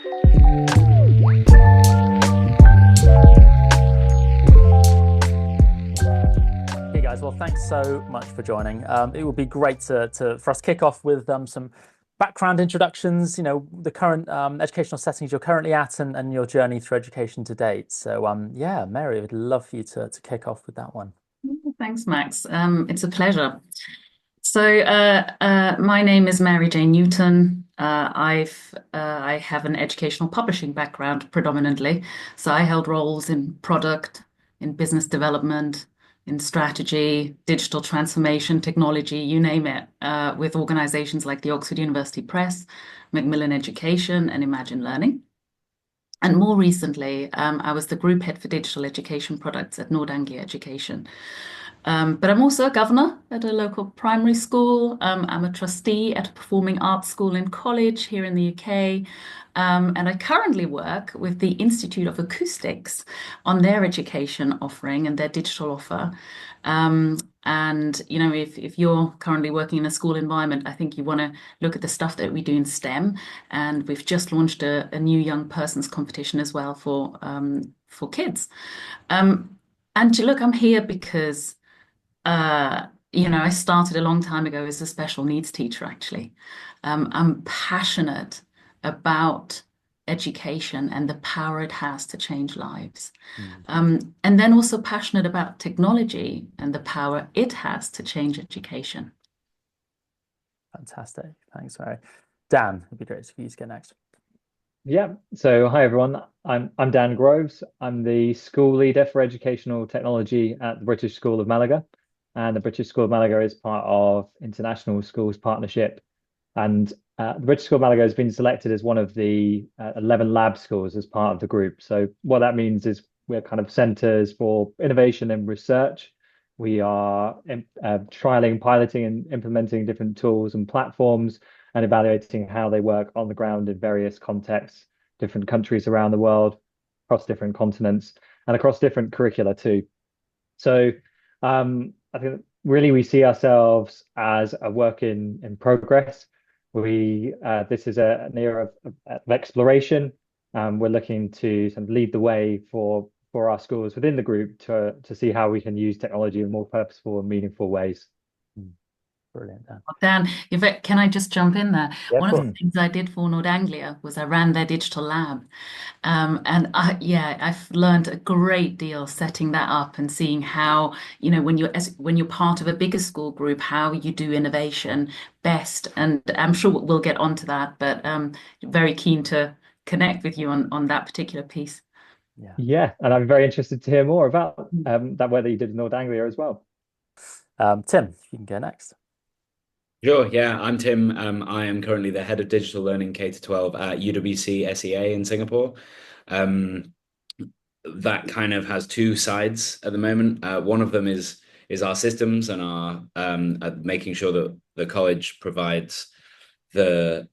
Hey guys, well, thanks so much for joining. It would be great for us to kick off with some background introductions, the current educational settings you're currently at and your journey through education to date. So yeah, Mary, I would love for you to kick off with that one. Thanks, Max. It's a pleasure. My name is Mary Jane Newton. I have an educational publishing background predominantly. So I held roles in product, in business development, in strategy, digital transformation, technology, you name it, with organizations like the Oxford University Press, Macmillan Education, and Imagine Learning. And more recently, I was the group head for digital education products at Nord Anglia Education. But I'm also a governor at a local primary school. I'm a trustee at a performing arts school in college here in the UK. And I currently work with the Institute of Acoustics on their education offering and their digital offer. If you're currently working in a school environment, I think you want to look at the stuff that we do in STEM. And we've just launched a new young persons competition as well for kids. Look, I'm here because I started a long time ago as a special needs teacher, actually. I'm passionate about education and the power it has to change lives. And then also passionate about technology and the power it has to change education. Fantastic. Thanks, Mary. Dan, it'd be great for you to get next. Yeah. So hi everyone. I'm Dan Groves. I'm the school leader for educational technology at the British School of Málaga. And the British School of Málaga is part of International Schools Partnership. And the British School of Málaga has been selected as one of the 11 lab schools as part of the group. So what that means is we're kind of centers for innovation and research. We are trialing, piloting, and implementing different tools and platforms and evaluating how they work on the ground in various contexts, different countries around the world, across different continents, and across different curricula too. So I think really we see ourselves as a work in progress. This is an era of exploration. We're looking to sort of lead the way for our schools within the group to see how we can use technology in more purposeful and meaningful ways. Brilliant, Dan. Dan, can I just jump in there? Yeah, One of the things I did for Nord Anglia was I ran their digital lab. I've learned a great deal setting that up and seeing how, when you're part of a bigger school group, how you do innovation best. And I'm sure we'll get onto that, but very keen to connect with you on that particular piece. Yeah, and I'm very interested to hear more about that work that you did in Nord Anglia as well. Tim, you can go next. Sure, yeah, I'm Tim. I am currently the head of digital learning K-12 at UWC SEA in Singapore. That kind of has two sides at the moment. One of them is our systems and our making sure that the college provides the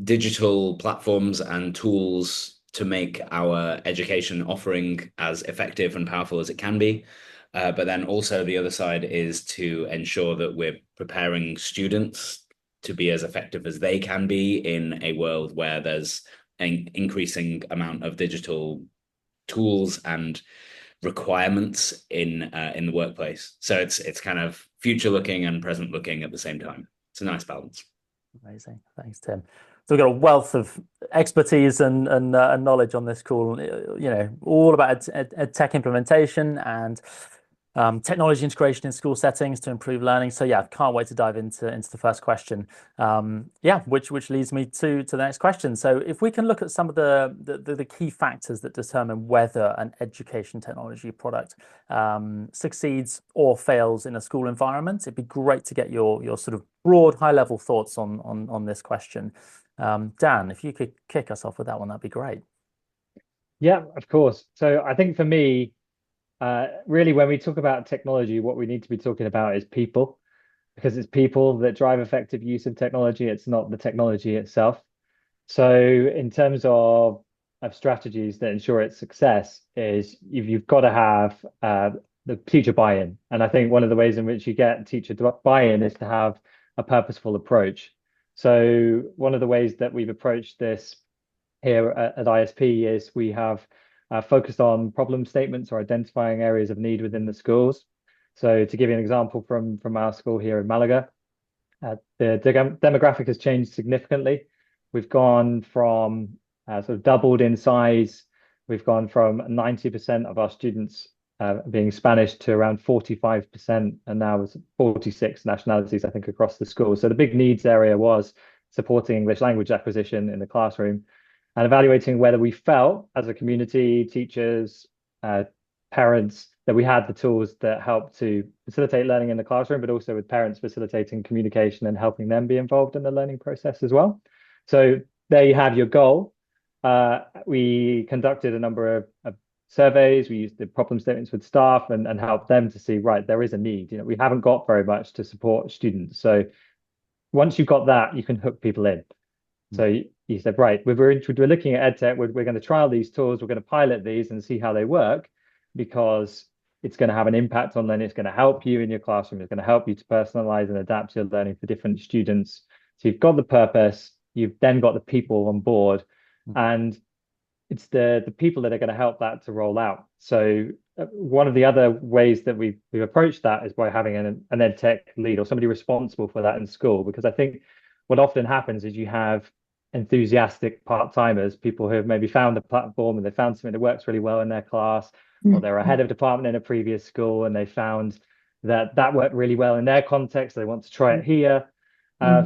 digital platforms and tools to make our education offering as effective and powerful as it can be. But then also the other side is to ensure that we're preparing students to be as effective as they can be in a world where there's an increasing amount of digital tools and requirements in the workplace. So it's kind of future looking and present looking at the same time. It's a nice balance. Amazing. Thanks, Tim. So we've got a wealth of expertise and knowledge on this call, all about tech implementation and technology integration in school settings to improve learning. So yeah, can't wait to dive into the first question. Which leads me to the next question. So if we can look at some of the key factors that determine whether an education technology product succeeds or fails in a school environment, it'd be great to get your sort of broad, high-level thoughts on this question. Dan, if you could kick us off with that one, that'd be great. Yeah, of course. So I think for me, really, when we talk about technology, what we need to be talking about is people, because it's people that drive effective use of technology. It's not the technology itself. So in terms of strategies that ensure its success is you've got to have the teacher buy-in. And I think one of the ways in which you get teacher buy-in is to have a purposeful approach. So one of the ways that we've approached this here at ISP is we have focused on problem statements or identifying areas of need within the schools. So to give you an example from our school here in Malaga, the demographic has changed significantly. We've gone from sort of doubled in size. We've gone from 90% of our students being Spanish to around 45%, and now it's 46 nationalities, I think, across the school. So the big needs area was supporting English language acquisition in the classroom and evaluating whether we felt as a community, teachers, parents, that we had the tools that help to facilitate learning in the classroom, but also with parents facilitating communication and helping them be involved in the learning process as well. So there you have your goal. We conducted a number of surveys. We used the problem statements with staff and helped them to see, right, there is a need. We haven't got very much to support students. So once you've got that, you can hook people in. So you said, right, we're looking at EdTech. We're going to trial these tools. We're going to pilot these and see how they work, because it's going to have an impact on learning. It's going to help you in your classroom. It's going to help you to personalize and adapt your learning for different students. So you've got the purpose. You've then got the people on board, and it's the people that are going to help that to roll out. So one of the other ways that we've approached that is by having an EdTech lead or somebody responsible for that in school, because I think what often happens is you have enthusiastic part-timers, people who have maybe found a platform and they found something that works really well in their class, or they're a head of department in a previous school and they found that worked really well in their context. They want to try it here.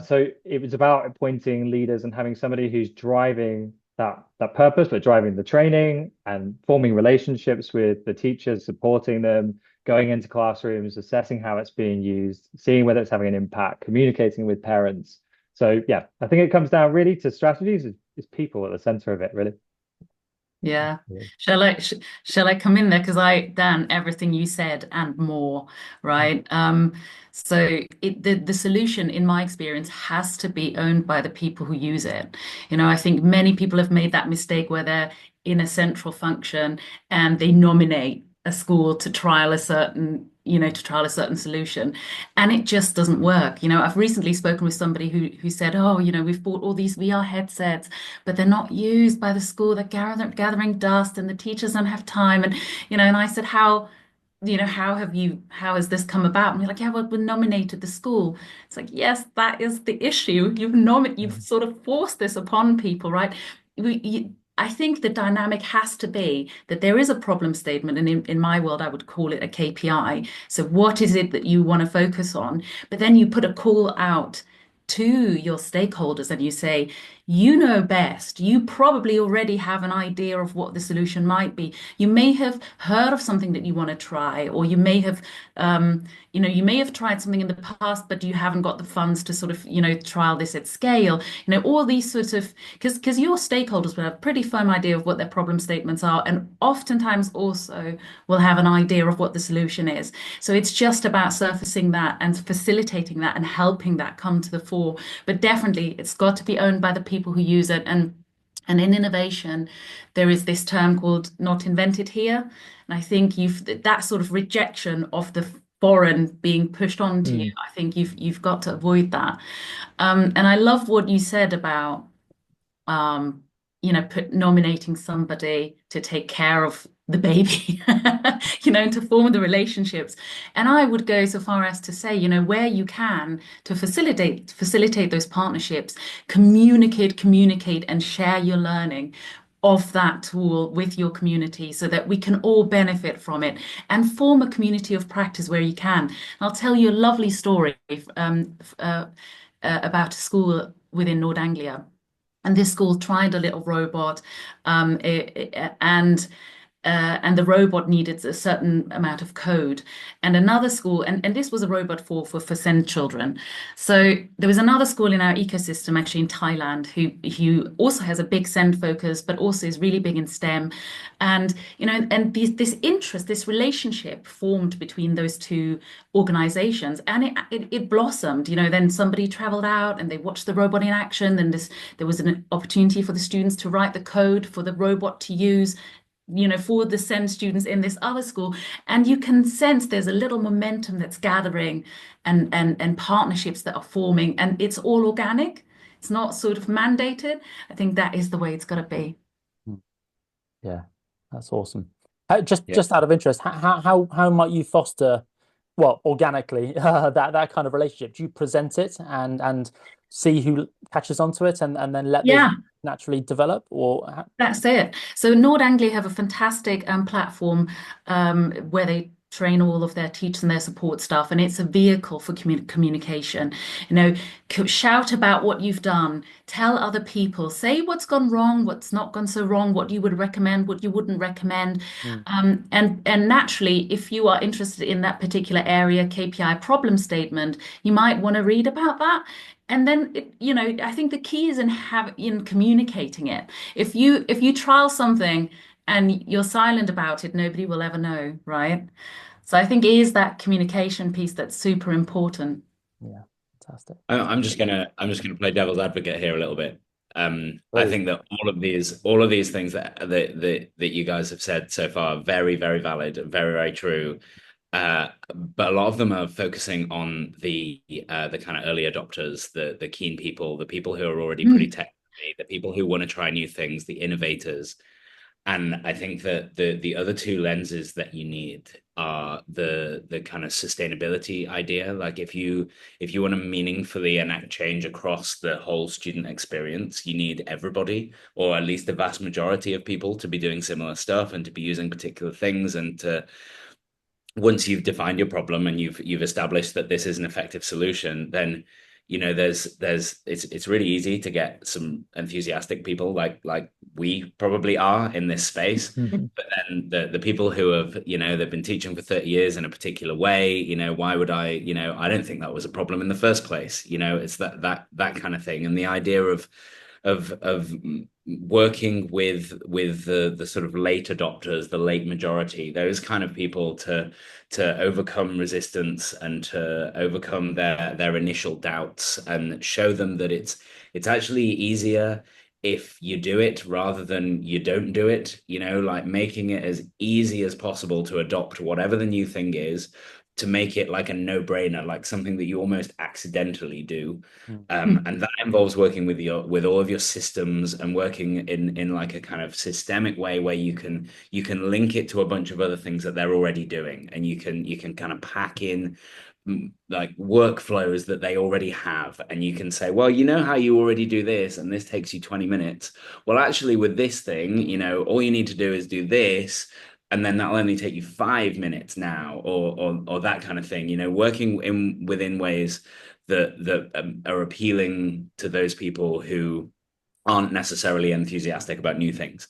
So it was about appointing leaders and having somebody who's driving that purpose, but driving the training and forming relationships with the teachers, supporting them, going into classrooms, assessing how it's being used, seeing whether it's having an impact, communicating with parents. So yeah, I think it comes down really to strategies. Is people at the center of it, really. Yeah. Shall I come in there? Because Dan, everything you said and more, right? So the solution, in my experience, has to be owned by the people who use it. I think many people have made that mistake where they're in a central function and they nominate a school to trial a certain solution, and it just doesn't work. I've recently spoken with somebody who said, oh, we've bought all these VR headsets, but they're not used by the school. They're gathering dust and the teachers don't have time. And I said, how has this come about? And we're like, yeah, well, we nominated the school. It's like, yes, that is the issue. You've sort of forced this upon people, right? I think the dynamic has to be that there is a problem statement, and in my world, I would call it a KPI. So what is it that you want to focus on? But then you put a call out to your stakeholders and you say, you know best. You probably already have an idea of what the solution might be. You may have heard of something that you want to try, or you may have, tried something in the past, but you haven't got the funds to sort of, trial this at scale. All these sorts of, because your stakeholders will have a pretty firm idea of what their problem statements are, and oftentimes also will have an idea of what the solution is. So it's just about surfacing that and facilitating that and helping that come to the fore. But definitely, it's got to be owned by the people who use it. And in innovation, there is this term called not invented here. And I think that sort of rejection of the foreign being pushed onto you, I think you've got to avoid that. And I love what you said about nominating somebody to take care of the baby, to form the relationships. And I would go so far as to say, where you can, to facilitate those partnerships, communicate and share your learning of that tool with your community so that we can all benefit from it, and form a community of practice where you can. And I'll tell you a lovely story about a school within North Anglia. And this school tried a little robot, and the robot needed a certain amount of code. And another school, and this was a robot for SEND children. So there was another school in our ecosystem, actually in Thailand, who also has a big SEND focus, but also is really big in STEM. And this interest, this relationship formed between those two organizations, and it blossomed. Then somebody traveled out and they watched the robot in action. Then there was an opportunity for the students to write the code for the robot to use, for the SEND students in this other school. And you can sense there's a little momentum that's gathering and partnerships that are forming, and it's all organic. it's not sort of mandated, I think that is the way it's got to be. Yeah, that's awesome. Yeah. Just out of interest, how might you foster, well, organically, that kind of relationship? Do you present it and see who catches onto it and then let those Yeah. naturally develop, or That's it. So Nord Anglia have a fantastic platform where they train all of their teachers and their support staff, and it's a vehicle for communication. You know, shout about what you've done, tell other people, say what's gone wrong, what's not gone so wrong, what you would recommend, what you wouldn't recommend. And naturally, if you are interested in that particular area, KPI problem statement, you might want to read about that. And then, I think the key is in communicating it. If you trial something and you're silent about it, nobody will ever know, right? So I think it is that communication piece that's super important. yeah, fantastic. I'm just gonna play devil's advocate here a little bit. I Please. think that all of these things that you guys have said so far are very, very valid and very, very true. But a lot of them are focusing on the kind of early adopters, the keen people, the people who are already pretty tech savvy, the people who want to try new things, the innovators. And I think that the other two lenses that you need are the kind of sustainability idea. Like if you want to meaningfully enact change across the whole student experience, you need everybody, or at least the vast majority of people, to be doing similar stuff and to be using particular things, and to, once you've defined your problem and you've established that this is an effective solution, then it's really easy to get some enthusiastic people like we probably are in this space. But then the people who have, they've been teaching for 30 years in a particular way, why would I don't think that was a problem in the first place. It's that kind of thing. And the idea of working with the sort of late adopters, the late majority, those kind of people to overcome resistance and to overcome their initial doubts, and show them that it's actually easier if you do it rather than you don't do it, like making it as easy as possible to adopt whatever the new thing is, to make it like a no-brainer, like something that you almost accidentally do. And that involves working with all of your systems, and working in like a kind of systemic way where you can link it to a bunch of other things that they're already doing, and you can kind of pack in like workflows that they already have, and you can say, well, how you already do this, and this takes you 20 minutes. Well, actually, with this thing, all you need to do is do this, and then that'll only take you 5 minutes now, or that kind of thing. Working within ways that are appealing to those people who aren't necessarily enthusiastic about new things.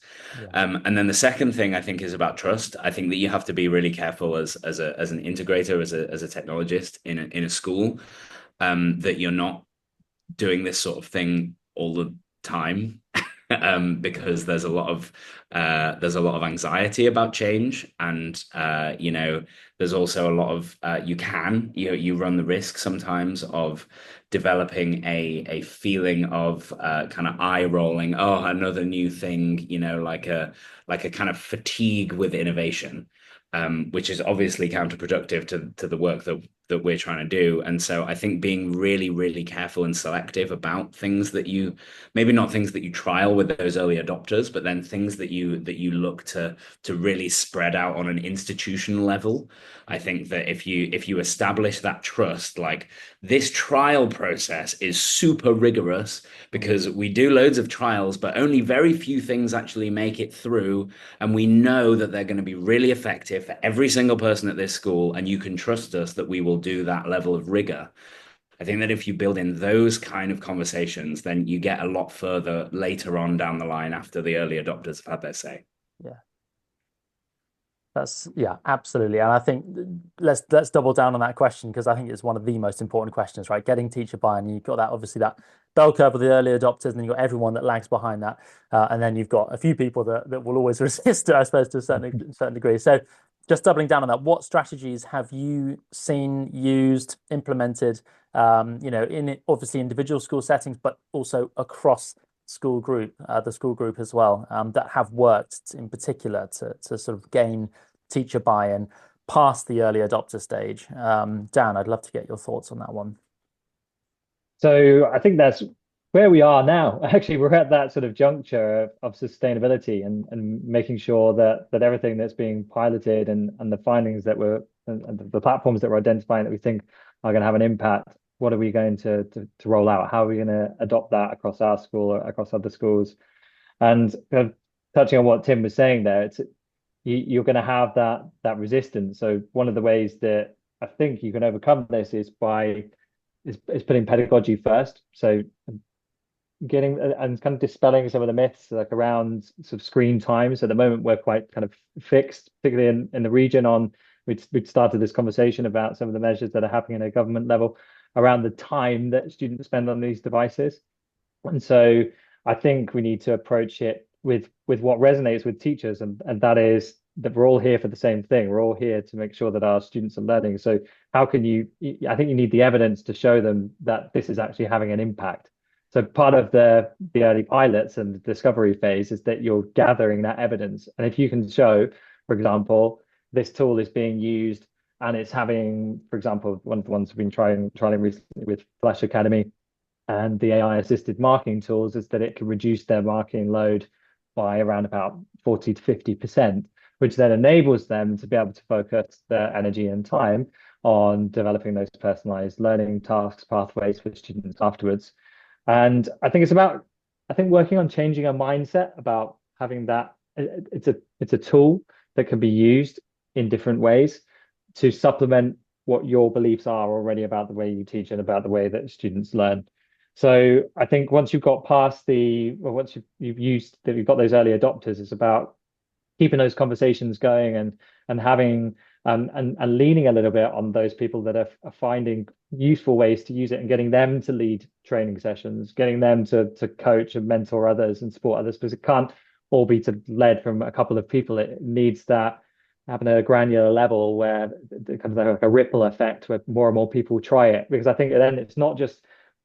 And then the second thing I think is about trust. I think that you have to be really careful as an integrator, as a technologist in a school, that you're not doing this sort of thing all the time. Because there's a lot of anxiety about change, and there's also a lot of you run the risk sometimes of developing a feeling of kind of eye rolling, oh, another new thing, like a kind of fatigue with innovation, which is obviously counterproductive to the work that we're trying to do. And so I think being really, really careful and selective about things that maybe not things that you trial with those early adopters, but then things that you look to really spread out on an institutional level. I think that if you establish that trust, like this trial process is super rigorous because we do loads of trials, but only very few things actually make it through. And we know that they're going to be really effective for every single person at this school. And you can trust us that we will do that level of rigor. I think that if you build in those kind of conversations, then you get a lot further later on down the line after the early adopters have had their say. Yeah, absolutely. And I think let's double down on that question, because I think it's one of the most important questions, right? Getting teacher buy-in. You've got that, obviously, that bell curve of the early adopters, and then you've got everyone that lags behind that. And then you've got a few people that will always resist it, I suppose, to a certain degree. So just doubling down on that, what strategies have you seen, used, implemented, in obviously individual school settings, but also across the school group as well, that have worked in particular to sort of gain teacher buy-in past the early adopter stage? Dan, I'd love to get your thoughts on that one. So I think that's where we are now. Actually, we're at that sort of juncture of sustainability and making sure that everything that's being piloted and the findings that and the platforms that we're identifying that we think are going to have an impact. What are we going to roll out? How are we going to adopt that across our school or across other schools? And kind of touching on what Tim was saying there, you're going to have that resistance. So one of the ways that I think you can overcome this is putting pedagogy first. So getting and kind of dispelling some of the myths like around sort of screen time. So at the moment we're quite kind of fixed, particularly in the region on we'd started this conversation about some of the measures that are happening at a government level around the time that students spend on these devices. And so I think we need to approach it with what resonates with teachers, and that is that we're all here for the same thing. We're all here to make sure that our students are learning. So how can I think you need the evidence to show them that this is actually having an impact. So part of the early pilots and the discovery phase is that you're gathering that evidence. And if you can show, for example, this tool is being used and it's having, for example, one of the ones we've been trying recently with Flash Academy and the AI assisted marking tools is that it can reduce their marking load by around about 40 to 50%, which then enables them to be able to focus their energy and time on developing those personalized learning tasks, pathways for students afterwards. And I think working on changing a mindset about having that it's a tool that can be used in different ways to supplement what your beliefs are already about the way you teach and about the way that students learn. So I think once you've got past once you've got those early adopters, it's about keeping those conversations going and having and leaning a little bit on those people that are finding useful ways to use it and getting them to lead training sessions, getting them to coach and mentor others and support others, because it can't all be led from a couple of people. It needs that having a granular level where it kind of like a ripple effect where more and more people try it, because I think then it's not just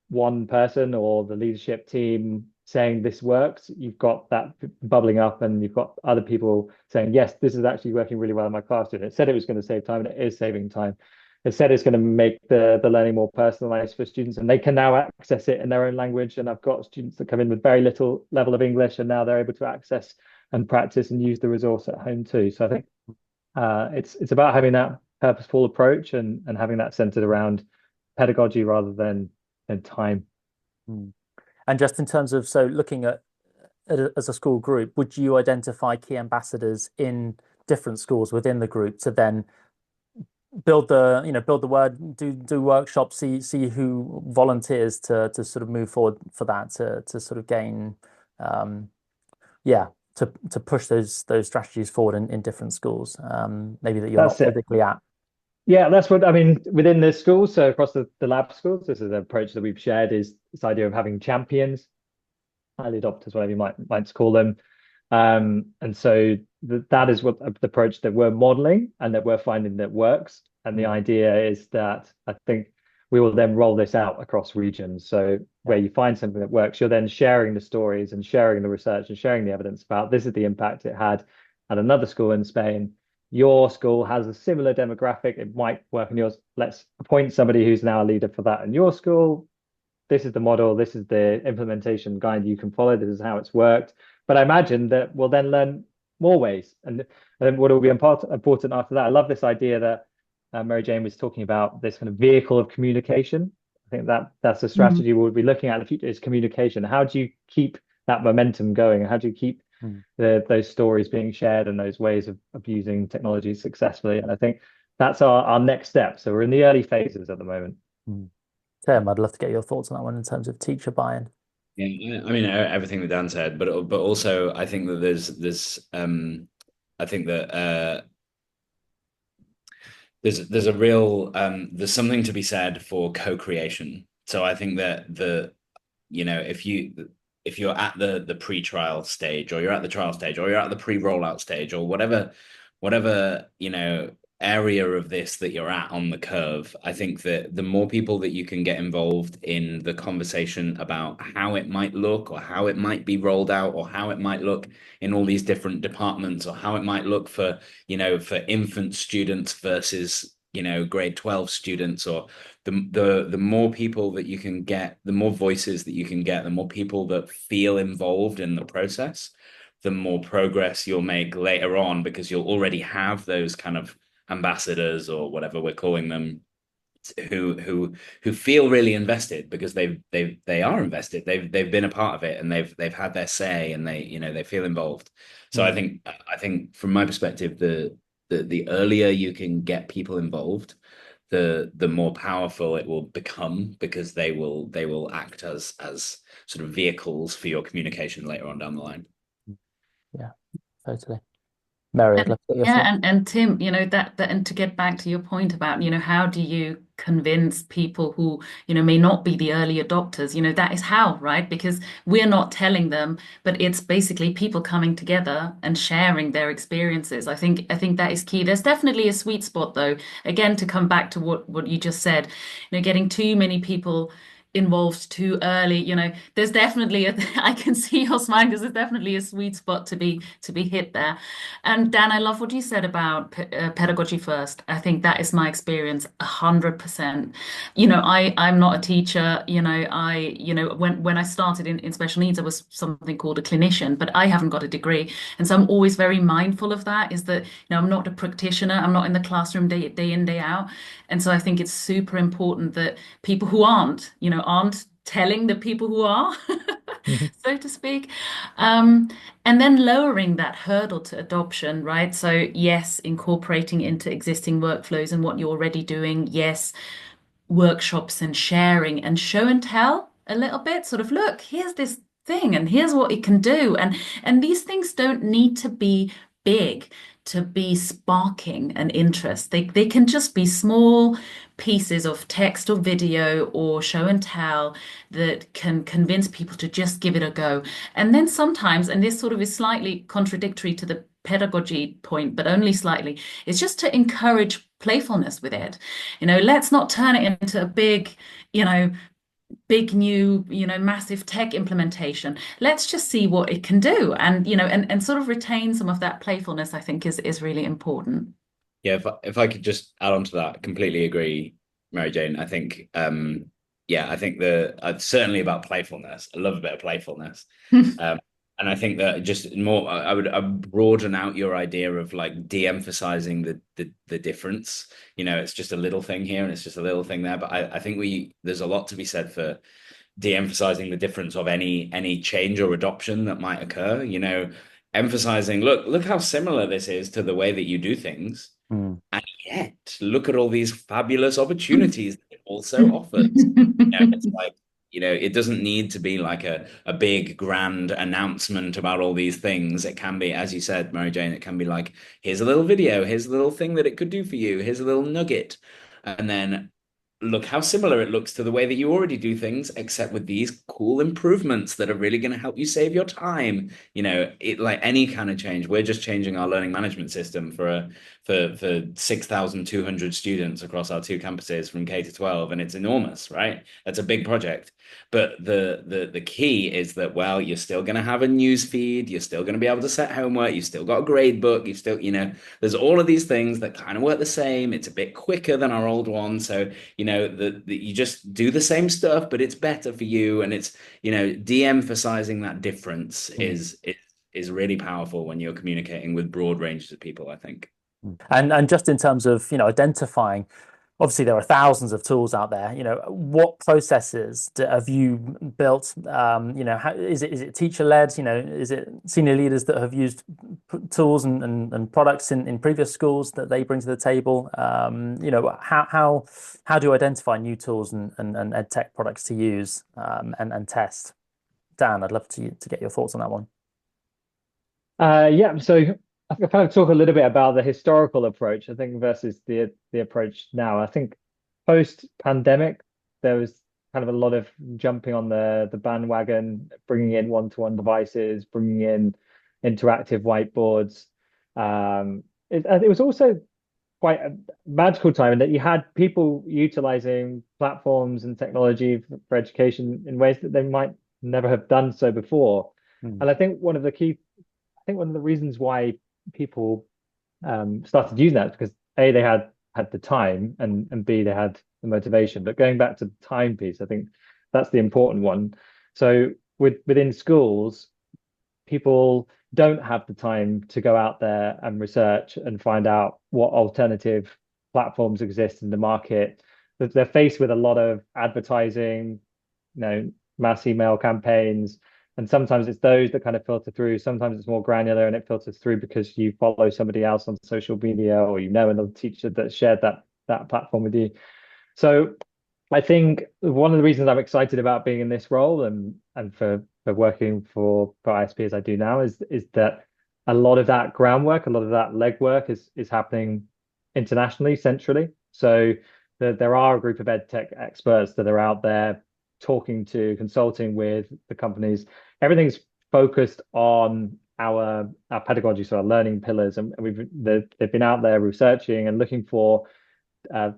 one person or the leadership team saying this works. You've got that bubbling up and you've got other people saying, yes, this is actually working really well in my classroom. It said it was going to save time and it is saving time. It said it's going to make the learning more personalized for students and they can now access it in their own language. And I've got students that come in with very little level of English and now they're able to access and practice and use the resource at home too. So I think it's about having that purposeful approach and having that centered around pedagogy rather than time. And just in terms of, so looking at as a school group, would you identify key ambassadors in different schools within the group to then build the word, do workshops, see who volunteers to sort of move forward for that to sort of gain to push those strategies forward in different schools, maybe that you're not physically at. Yeah, that's what I mean within the schools. So across the lab schools, this is an approach that we've shared, is this idea of having champions, early adopters, whatever you might call them. And so that is what the approach that we're modeling and that we're finding that works. And the idea is that I think we will then roll this out across regions. So where you find something that works, you're then sharing the stories and sharing the research and sharing the evidence about this is the impact it had at another school in Spain. Your school has a similar demographic. It might work in yours. Let's appoint somebody who's now a leader for that in your school. This is the model. This is the implementation guide you can follow. This is how it's worked. But I imagine that we'll then learn more ways. And then what will be important after that? I love this idea that Mary Jane was talking about, this kind of vehicle of communication. I think that's a strategy we'll be looking at in the future, is communication. How do you keep that momentum going? How do you keep those stories being shared and those ways of using technology successfully? And I think that's our next step. So we're in the early phases at the moment. Tim, I'd love to get your thoughts on that one in terms of teacher buy-in. Yeah, I mean everything that Dan said, but also I think that there's a real there's something to be said for co-creation. So I think that if you're at the pre-trial stage, or you're at the trial stage, or you're at the pre-rollout stage, or whatever area of this that you're at on the curve, I think that the more people that you can get involved in the conversation about how it might look, or how it might be rolled out, or how it might look in all these different departments, or how it might look for infant students versus grade 12 students, or the more people that you can get, the more voices that you can get, the more people that feel involved in the process, the more progress you'll make later on, because you'll already have those kind of ambassadors, or whatever we're calling them, who feel really invested, because they are invested. They've been a part of it, and they've had their say, and they feel involved. So I think from my perspective, the earlier you can get people involved, the more powerful it will become, because they will act as sort of vehicles for your communication later on down the line. Yeah, totally. Mary, I'd love to get your Yeah, thoughts. and Tim, that and to get back to your point about, how do you convince people who, may not be the early adopters, that is how, right? Because we're not telling them, but it's basically people coming together and sharing their experiences. I think that is key. There's definitely a sweet spot though. Again, to come back to what you just said, getting too many people involved too early, there's definitely I can see your smile, because there's definitely a sweet spot to be hit there. And Dan, I love what you said about pedagogy first. I think that is my experience 100%. I'm not a teacher. When I started in special needs, I was something called a clinician, but I haven't got a degree. And so I'm always very mindful of that, is that, I'm not a practitioner. I'm not in the classroom day in, day out. And so I think it's super important that people who aren't telling the people who are, so to speak. And then lowering that hurdle to adoption, right? So yes, incorporating into existing workflows and what you're already doing. Yes, workshops and sharing and show and tell a little bit, sort of, look, here's this thing and here's what it can do. And these things don't need to be big to be sparking an interest. They can just be small pieces of text or video or show and tell that can convince people to just give it a go. And then sometimes, and this sort of is slightly contradictory to the pedagogy point, but only slightly, it's just to encourage playfulness with it. Let's not turn it into a big, new, massive tech implementation. Let's just see what it can do, and sort of retain some of that playfulness, I think is really important. Yeah, if I could just add on to that, completely agree, Mary Jane. I think I think certainly about playfulness. I love a bit of playfulness. And I think that just more, I would broaden out your idea of like de-emphasizing the difference. It's just a little thing here and it's just a little thing there. But I think there's a lot to be said for de-emphasizing the difference of any change or adoption that might occur. Emphasizing, look how similar this is to the way that you do things. And yet, look at all these fabulous opportunities that it also offers. It's like, it doesn't need to be like a big grand announcement about all these things. It can be, as you said, Mary Jane, it can be like, here's a little video, here's a little thing that it could do for you, here's a little nugget. And then look how similar it looks to the way that you already do things, except with these cool improvements that are really going to help you save your time. It, like any kind of change, we're just changing our learning management system for 6,200 students across our two campuses from K to 12, and it's enormous, right? That's a big project. But the key is that, well, you're still going to have a news feed, you're still going to be able to set homework, you've still got a grade book, you've still, there's all of these things that kind of work the same. It's a bit quicker than our old one. So, you just do the same stuff, but it's better for you. And it's, de-emphasizing that difference is really powerful when you're communicating with broad ranges of people, I think. And just in terms of, identifying, obviously there are thousands of tools out there. What processes have you built? Is it teacher led? Is it senior leaders that have used tools and products in previous schools that they bring to the table? How do you identify new tools and EdTech products to use and test? Dan, I'd love to get your thoughts on that one. So I can kind of talk a little bit about the historical approach, I think, versus the approach now. I think post-pandemic, there was kind of a lot of jumping on the bandwagon, bringing in one-to-one devices, bringing in interactive whiteboards. It was also quite a magical time in that you had people utilizing platforms and technology for education in ways that they might never have done so before. And I think one of the reasons why people started using that is because they had had the time, and B, they had the motivation. But going back to the time piece, I think that's the important one. So within schools, people don't have the time to go out there and research and find out what alternative platforms exist in the market. They're faced with a lot of advertising, mass email campaigns, and sometimes it's those that kind of filter through. Sometimes it's more granular and it filters through because you follow somebody else on social media, or another teacher that shared that platform with you. So I think one of the reasons I'm excited about being in this role and for working for ISP as I do now is that a lot of that groundwork, a lot of that legwork is happening internationally, centrally. So there are a group of EdTech experts that are out there talking to, consulting with the companies. Everything's focused on our pedagogy, so our learning pillars, and they've been out there researching and looking for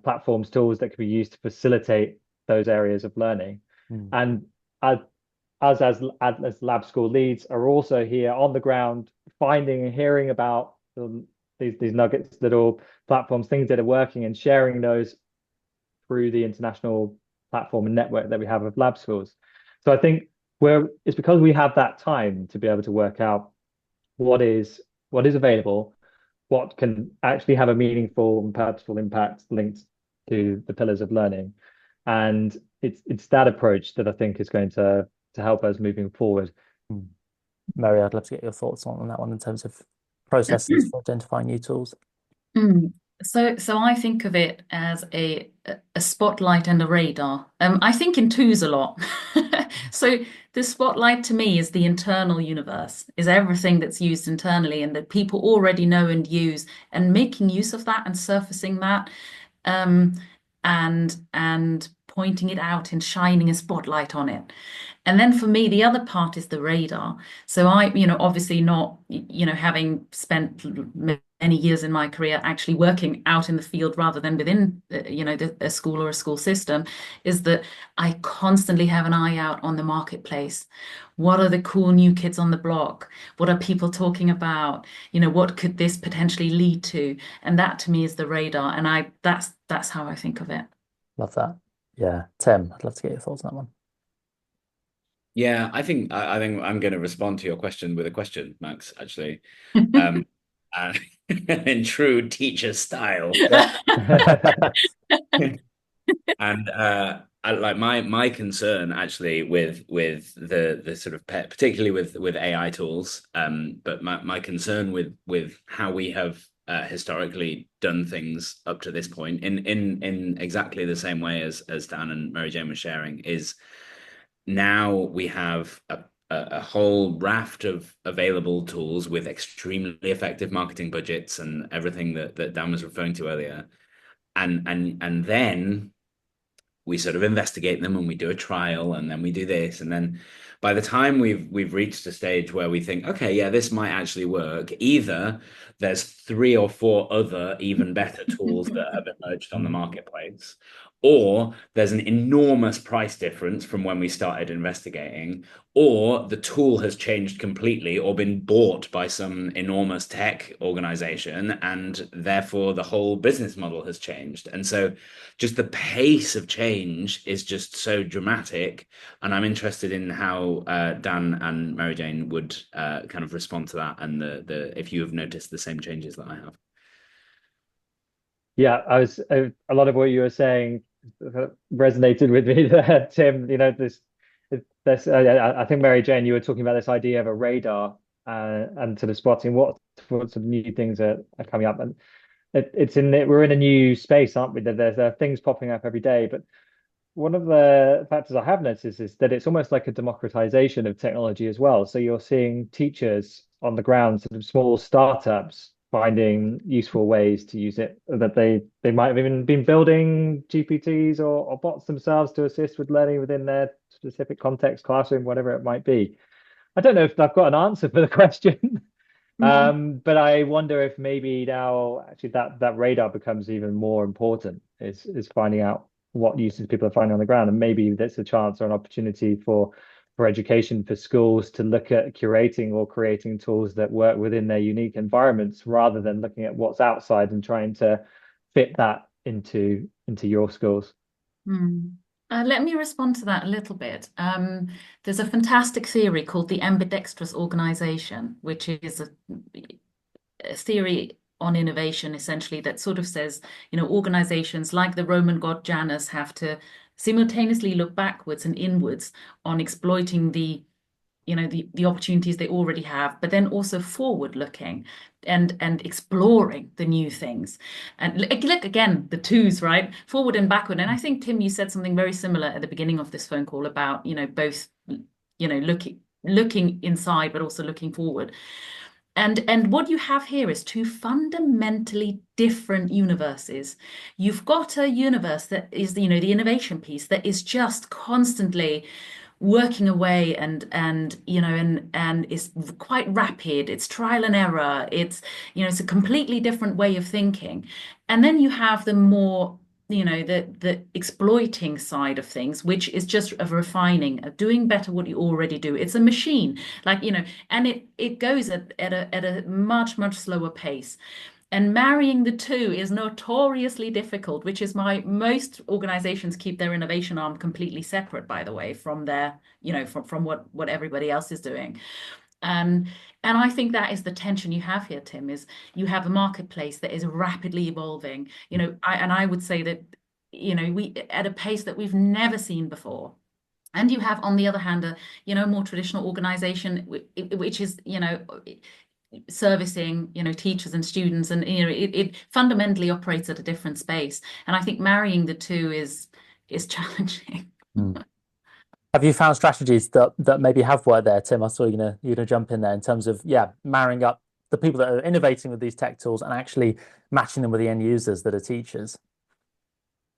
platforms, tools that can be used to facilitate those areas of learning. And as lab school leads are also here on the ground, finding and hearing about these nuggets, little platforms, things that are working, and sharing those through the international platform and network that we have of lab schools. So I think it's because we have that time to be able to work out what is available, what can actually have a meaningful and purposeful impact linked to the pillars of learning. And it's that approach that I think is going to help us moving forward. Mary, I'd love to get your thoughts on that one in terms of processes for identifying new tools. So I think of it as a spotlight and a radar. I think in twos a lot. So the spotlight to me is the internal universe, is everything that's used internally and that people already know and use, and making use of that and surfacing that, and pointing it out and shining a spotlight on it. And then for me, the other part is the radar. So I, obviously not, having spent many years in my career actually working out in the field rather than within, a school or a school system, is that I constantly have an eye out on the marketplace. What are the cool new kids on the block? What are people talking about? What could this potentially lead to? And that to me is the radar. And that's how I think of it. Love that. Yeah. Tim, I'd love to get your thoughts on that one. Yeah, I think I'm going to respond to your question with a question, Max, actually. In true teacher style. And like my concern actually with the sort of particularly with AI tools, but my concern with how we have historically done things up to this point in exactly the same way as Dan and Mary Jane were sharing, is now we have a whole raft of available tools with extremely effective marketing budgets and everything that Dan was referring to earlier. And then we sort of investigate them and we do a trial, and then we do this. And then by the time we've reached a stage where we think, okay, yeah, this might actually work, either there's 3 or 4 other even better tools that have emerged on the marketplace, or there's an enormous price difference from when we started investigating, or the tool has changed completely or been bought by some enormous tech organization, and therefore the whole business model has changed. And so just the pace of change is just so dramatic. And I'm interested in how Dan and Mary Jane would kind of respond to that, and if you have noticed the same changes that I have. Yeah, a lot of what you were saying resonated with me there, Tim. I think Mary Jane, you were talking about this idea of a radar and sort of spotting what sorts of new things are coming up, and we're in a new space, aren't we? There are things popping up every day, but one of the factors I have noticed is that it's almost like a democratization of technology as well. So you're seeing teachers on the ground, sort of small startups, finding useful ways to use it, that they might have even been building GPTs or bots themselves to assist with learning within their specific context, classroom, whatever it might be. I don't know if I've got an answer for the question, but I wonder if maybe now actually that radar becomes even more important, is finding out what uses people are finding on the ground, and maybe there's a chance or an opportunity for education, for schools to look at curating or creating tools that work within their unique environments, rather than looking at what's outside and trying to fit that into your schools? Let me respond to that a little bit. There's a fantastic theory called the ambidextrous organization, which is a theory on innovation, essentially, that sort of says, organizations like the Roman god Janus have to simultaneously look backwards and inwards on exploiting the opportunities they already have, but then also forward looking and exploring the new things. And look again, the twos, right? Forward and backward. And I think, Tim, you said something very similar at the beginning of this phone call about, both, looking inside, but also looking forward. And what you have here is two fundamentally different universes. You've got a universe that is, the innovation piece that is just constantly working away and is quite rapid. It's trial and error. It's a completely different way of thinking. And then you have the more the exploiting side of things, which is just of refining, of doing better what you already do. It's a machine, and it goes at a much, much slower pace. And marrying the two is notoriously difficult, which is why most organizations keep their innovation arm completely separate, by the way, from from what everybody else is doing. And I think that is the tension you have here, Tim, is you have a marketplace that is rapidly evolving. I would say that, we at a pace that we've never seen before. And you have, on the other hand, a more traditional organization, which is, servicing teachers and students, and it fundamentally operates at a different space. And I think marrying the two is challenging. Have you found strategies that maybe have worked there, Tim? I saw you're gonna jump in there in terms of marrying up the people that are innovating with these tech tools and actually matching them with the end users that are teachers.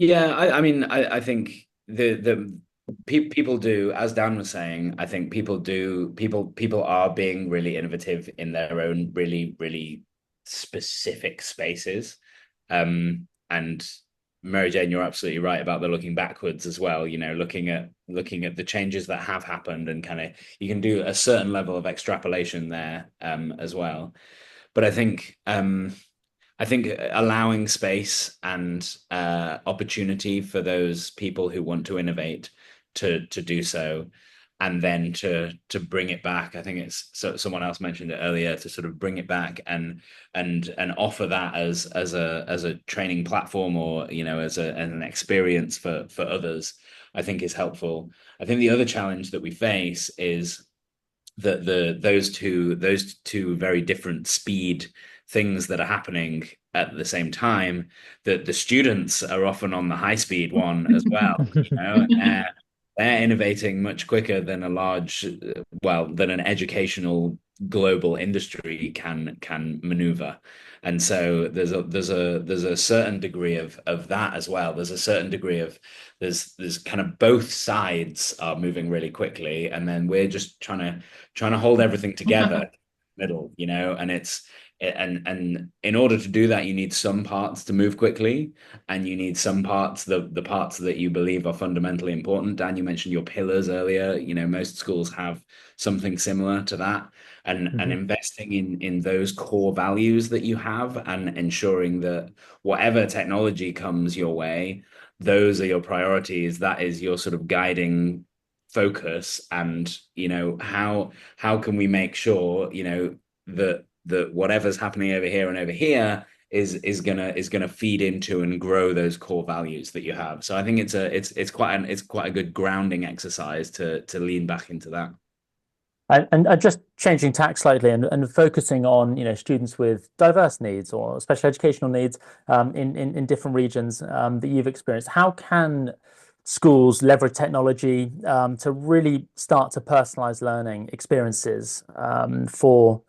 I mean, I think the people do, as Dan was saying, I think people are being really innovative in their own really, really specific spaces. And Mary Jane, you're absolutely right about the looking backwards as well, looking at the changes that have happened, and kind of you can do a certain level of extrapolation there as well. But I think allowing space and opportunity for those people who want to innovate to do so, and then to bring it back. I think it's someone else mentioned it earlier, to sort of bring it back and offer that as a training platform, or as an experience for others, I think is helpful. I think the other challenge that we face is that those two very different speed things that are happening at the same time, that the students are often on the high speed one as well. They're innovating much quicker than than an educational global industry can maneuver. And so there's a certain degree of that as well. There's a certain degree of there's kind of both sides are moving really quickly, and then we're just trying to hold everything together middle, and in order to do that, you need some parts to move quickly, and you need some parts, the parts that you believe are fundamentally important. Dan, you mentioned your pillars earlier. Most schools have something similar to that, and investing in those core values that you have, and ensuring that whatever technology comes your way, those are your priorities. That is your sort of guiding focus. And how can we make sure that whatever's happening over here and over here is gonna feed into and grow those core values that you have. So I think it's quite a good grounding exercise to lean back into that. And just changing tack slightly and focusing on students with diverse needs or special educational needs in different regions that you've experienced. How can schools leverage technology to really start to personalize learning experiences for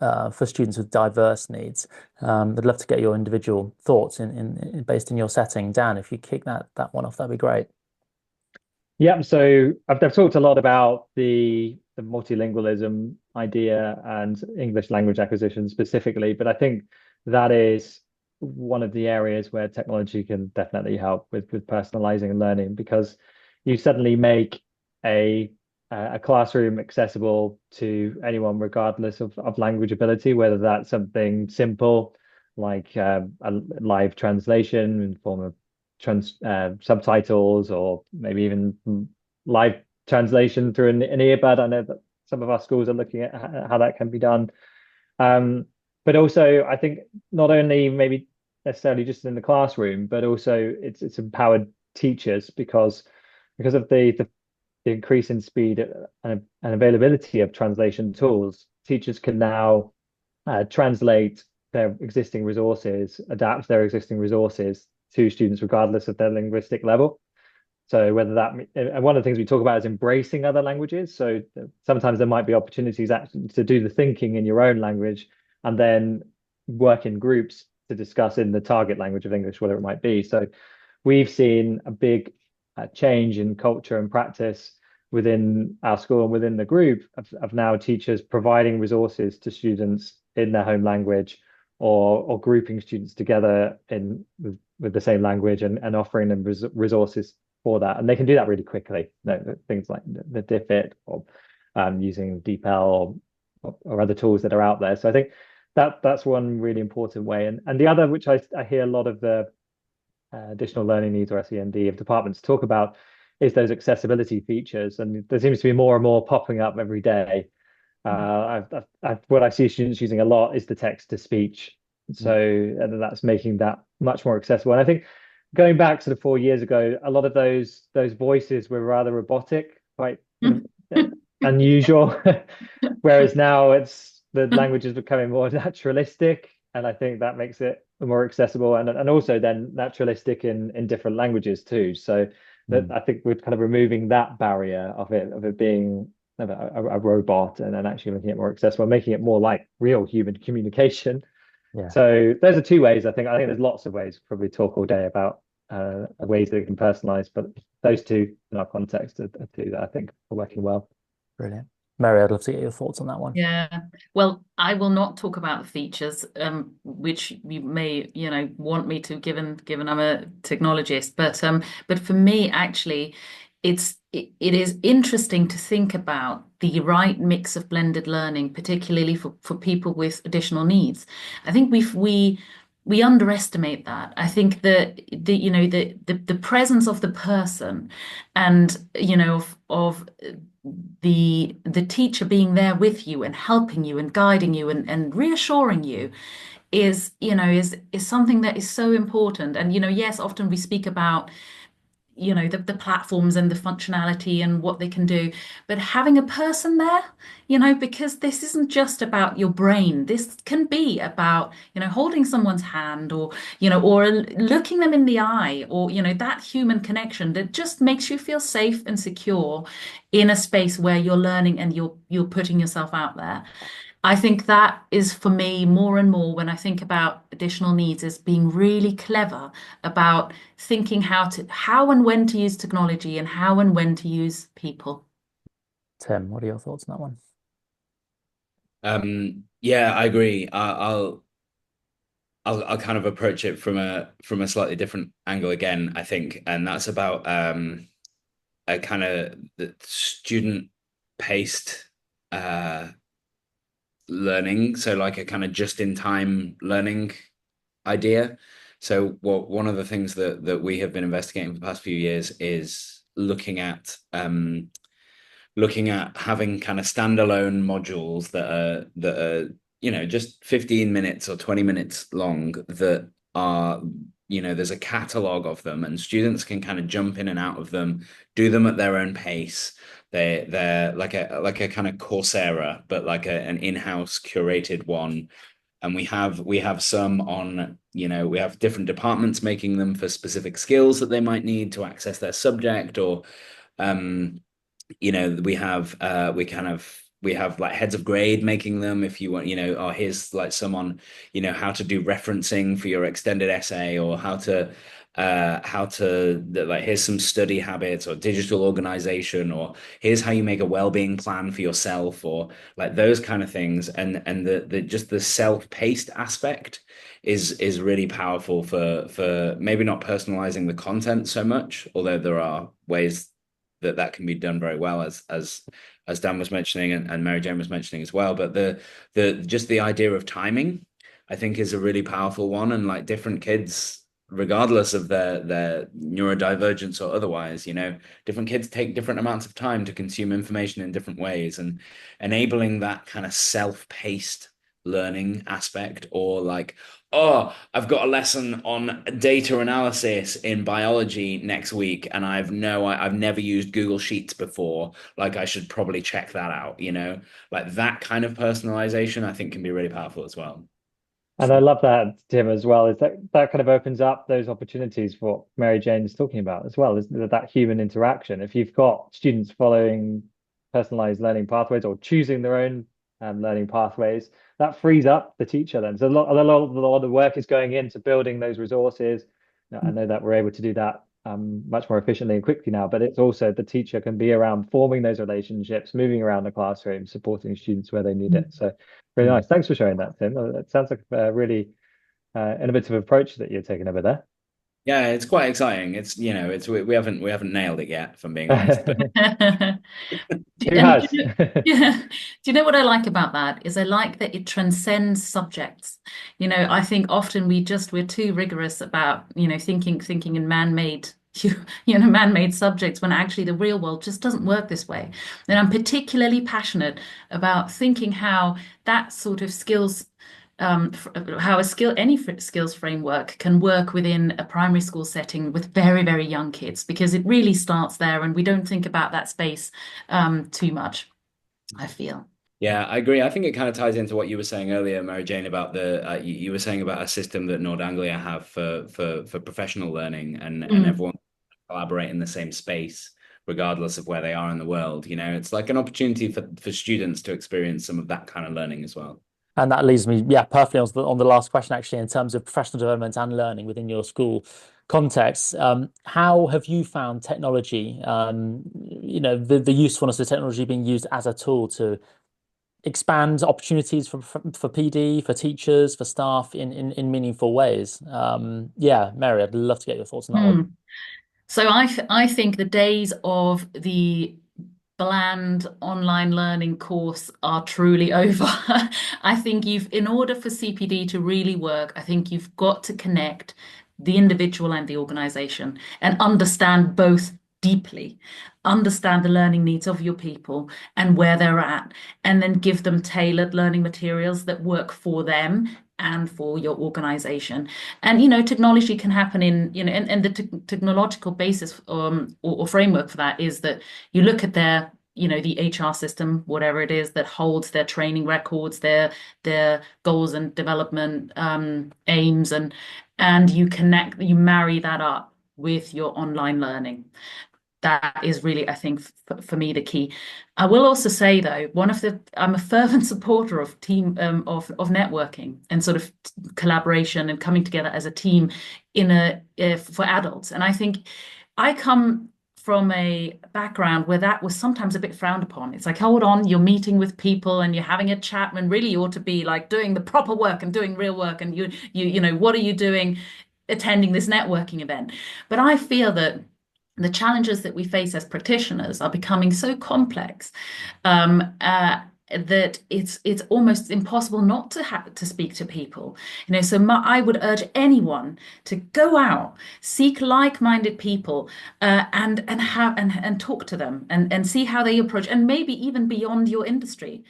students with diverse needs? I'd love to get your individual thoughts based in your setting. Dan, if you kick that one off, that'd be great. Yeah, so I've talked a lot about the multilingualism idea and English language acquisition specifically, but I think that is one of the areas where technology can definitely help with personalizing learning, because you suddenly make a classroom accessible to anyone regardless of language ability, whether that's something simple like a live translation in the form of subtitles or maybe even live translation through an earbud. I know that some of our schools are looking at how that can be done. But also, I think not only maybe necessarily just in the classroom, but also it's empowered teachers because of the increase in speed and availability of translation tools. Teachers can now translate their existing resources, adapt their existing resources to students regardless of their linguistic level. So whether that, and one of the things we talk about is embracing other languages. So sometimes there might be opportunities actually to do the thinking in your own language and then work in groups to discuss in the target language of English, whatever it might be. So we've seen a big change in culture and practice within our school and within the group of now teachers providing resources to students in their home language or grouping students together with the same language and offering them resources for that. And they can do that really quickly. Things like the DFIT or using DeepL or other tools that are out there. So I think that's one really important way. And the other, which I hear a lot of the additional learning needs or SEND of departments talk about, is those accessibility features. And there seems to be more and more popping up every day. What I see students using a lot is the text to speech. So that's making that much more accessible. And I think going back sort of 4 years ago, a lot of those voices were rather robotic, quite unusual. Whereas now the language is becoming more naturalistic, and I think that makes it more accessible and also then naturalistic in different languages too. So that I think we're kind of removing that barrier of it being a robot and then actually making it more accessible, making it more like real human communication. Yeah. So those are two ways. I think there's lots of ways. Probably talk all day about ways that it can personalize, but those two in our context are two that I think are working well. Brilliant. Mary, I'd love to get your thoughts on that one. Yeah, well, I will not talk about the features, which you may, want me to, given I'm a technologist. But for me, actually, it is interesting to think about the right mix of blended learning, particularly for people with additional needs. I think we underestimate that. I think that the presence of the person and of the teacher being there with you and helping you and guiding you and reassuring you is something that is so important. And yes, often we speak about the platforms and the functionality and what they can do, but having a person there, because this isn't just about your brain. This can be about holding someone's hand or looking them in the eye, or that human connection that just makes you feel safe and secure in a space where you're learning and you're putting yourself out there. I think that is, for me, more and more when I think about additional needs, is being really clever about thinking how and when to use technology and how and when to use people. Tim, what are your thoughts on that one? Yeah, I agree. I'll kind of approach it from a slightly different angle again, I think, and that's about a kind of the student-paced learning, so like a kind of just-in-time learning idea. So one of the things that we have been investigating for the past few years is looking at having kind of standalone modules that are just 15 minutes or 20 minutes long, that are there's a catalog of them and students can kind of jump in and out of them, do them at their own pace. They're like a kind of Coursera, but like an in-house curated one. And we have some on, we have different departments making them for specific skills that they might need to access their subject, or we have like heads of grade making them if you want, here's like some on, how to do referencing for your extended essay, or how to like, here's some study habits or digital organization, or here's how you make a well-being plan for yourself, or like those kind of things. And the just the self-paced aspect is really powerful for maybe not personalizing the content so much, although there are ways that can be done very well, as Dan was mentioning and Mary Jane was mentioning as well. But the idea of timing, I think, is a really powerful one. And like different kids regardless of their neurodivergence or otherwise, different kids take different amounts of time to consume information in different ways, and enabling that kind of self-paced learning aspect, or like, oh, I've got a lesson on data analysis in biology next week, and I've never used Google Sheets before. Like, I should probably check that out, like that kind of personalization, I think can be really powerful as well. And I love that, Tim, as well, is that kind of opens up those opportunities for what Mary Jane is talking about as well, is that human interaction. If you've got students following personalized learning pathways or choosing their own learning pathways, that frees up the teacher then. So a lot of the work is going into building those resources. I know that we're able to do that much more efficiently and quickly now, but it's also the teacher can be around forming those relationships, moving around the classroom, supporting students where they need it. So really nice. Thanks for sharing that, Tim. It sounds like a really innovative approach that you're taking over there. Yeah, it's quite exciting. It's we haven't nailed it yet, if I'm being honest. But Who has? Yeah. Do you know what I like about that is I like that it transcends subjects. I think often we're too rigorous about, thinking in man-made, man-made subjects when actually the real world just doesn't work this way. And I'm particularly passionate about thinking how that sort of skills how any skills framework can work within a primary school setting with very, very young kids, because it really starts there and we don't think about that space too much, I feel. Yeah, I agree. I think it kind of ties into what you were saying earlier, Mary Jane, about you were saying about a system that Nord Anglia have for professional learning, and everyone collaborate in the same space, regardless of where they are in the world. It's like an opportunity for students to experience some of that kind of learning as well. And that leads me, perfectly on the last question, actually, in terms of professional development and learning within your school context. How have you found technology, the usefulness of technology being used as a tool to expand opportunities for PD, for teachers, for staff in meaningful ways? Mary, I'd love to get your thoughts on that one. So I think the days of the bland online learning course are truly over. I think in order for CPD to really work, I think you've got to connect the individual and the organization and understand both deeply, understand the learning needs of your people and where they're at, and then give them tailored learning materials that work for them and for your organization. And technology can happen and the technological basis or framework for that is that you look at their the HR system, whatever it is that holds their training records, their goals and development aims, and you marry that up with your online learning. That is really, I think, for me, the key. I will also say, though, I'm a fervent supporter of team of networking and sort of collaboration and coming together as a team for adults. And I think I come from a background where that was sometimes a bit frowned upon. It's like, hold on, you're meeting with people and you're having a chat when really you ought to be like doing the proper work and doing real work. And what are you doing attending this networking event? But I feel that the challenges that we face as practitioners are becoming so complex that it's almost impossible not to have to speak to people. So I would urge anyone to go out, seek like-minded people, and talk to them and see how they approach, and maybe even beyond your industry.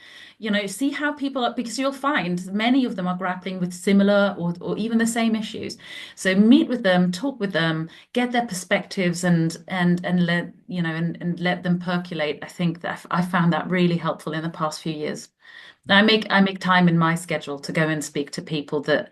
See how people are, because you'll find many of them are grappling with similar or even the same issues. So meet with them, talk with them, get their perspectives, and let them percolate. I think that I found that really helpful in the past few years. I make time in my schedule to go and speak to people that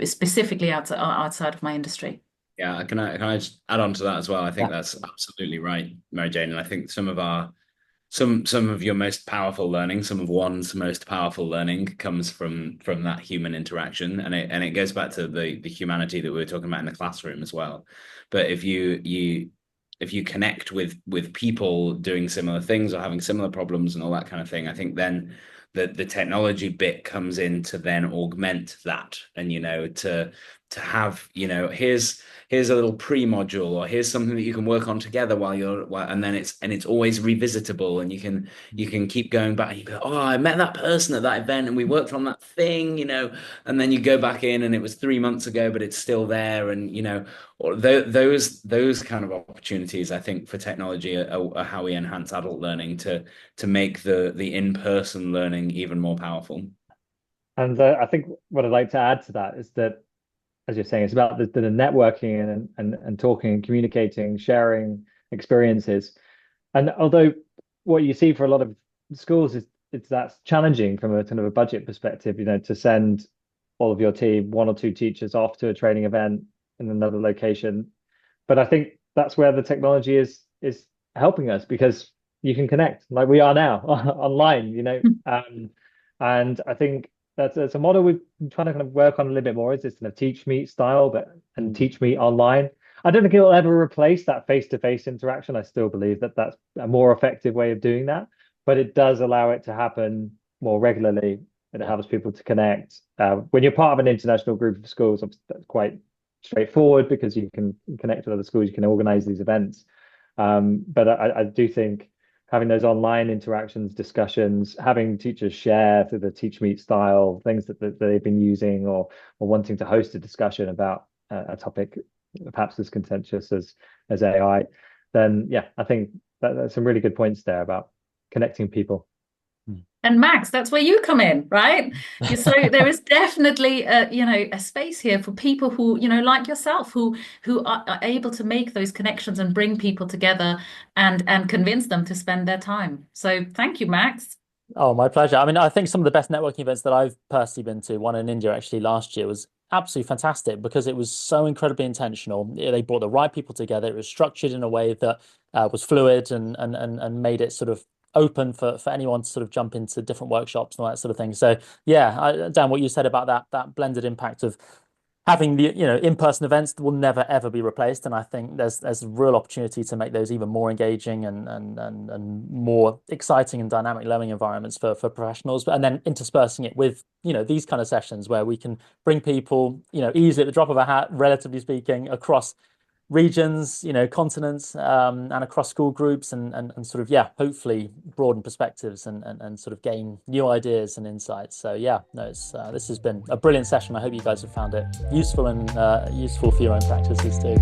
specifically outside of my industry. Yeah, can I just add on to that as well? I think that's absolutely right, Mary Jane, and I think some of your most powerful learning, some of one's most powerful learning comes from that human interaction, and it goes back to the humanity that we were talking about in the classroom as well. But if you connect with people doing similar things or having similar problems and all that kind of thing, I think then the technology bit comes in to then augment that, and to to have, here's a little pre-module, or here's something that you can work on together and then it's always revisitable, and you can keep going back. You go, oh, I met that person at that event and we worked on that thing, and then you go back in and it was 3 months ago, but it's still there. And, or those kind of opportunities, I think, for technology are how we enhance adult learning to make the in-person learning even more powerful. And I think what I'd like to add to that is that, as you're saying, it's about the networking and talking and communicating, sharing experiences. And although what you see for a lot of schools is that's challenging from a kind of a budget perspective, to send all of your team, 1 or 2 teachers off to a training event in another location. But I think that's where the technology is helping us, because you can connect like we are now online, and I think that's a model we've been trying to kind of work on a little bit more, is this kind of teach meet style, and teach meet online. I don't think it'll ever replace that face-to-face interaction. I still believe that that's a more effective way of doing that, but it does allow it to happen more regularly, and it helps people to connect. When you're part of an international group of schools, that's quite straightforward, because you can connect with other schools, you can organize these events. But I do think having those online interactions, discussions, having teachers share through the teach meet style things that they've been using, or wanting to host a discussion about a topic perhaps as contentious as AI, then yeah, I think that's some really good points there about connecting people. And Max, that's where you come in, right? So there is definitely a space here for people who, like yourself, who are able to make those connections and bring people together and convince them to spend their time. So thank you, Max. Oh, my pleasure. I mean, I think some of the best networking events that I've personally been to, one in India actually last year, was absolutely fantastic, because it was so incredibly intentional. They brought the right people together. It was structured in a way that was fluid and made it sort of open for anyone to sort of jump into different workshops and all that sort of thing. So yeah, Dan, what you said about that blended impact of having the in-person events will never ever be replaced, and I think there's a real opportunity to make those even more engaging and more exciting and dynamic learning environments for professionals, and then interspersing it with these kind of sessions where we can bring people easily at the drop of a hat, relatively speaking, across regions, continents, and across school groups, and sort of hopefully broaden perspectives and sort of gain new ideas and insights. So yeah, no, this has been a brilliant session. I hope you guys have found it useful and useful for your own practices too.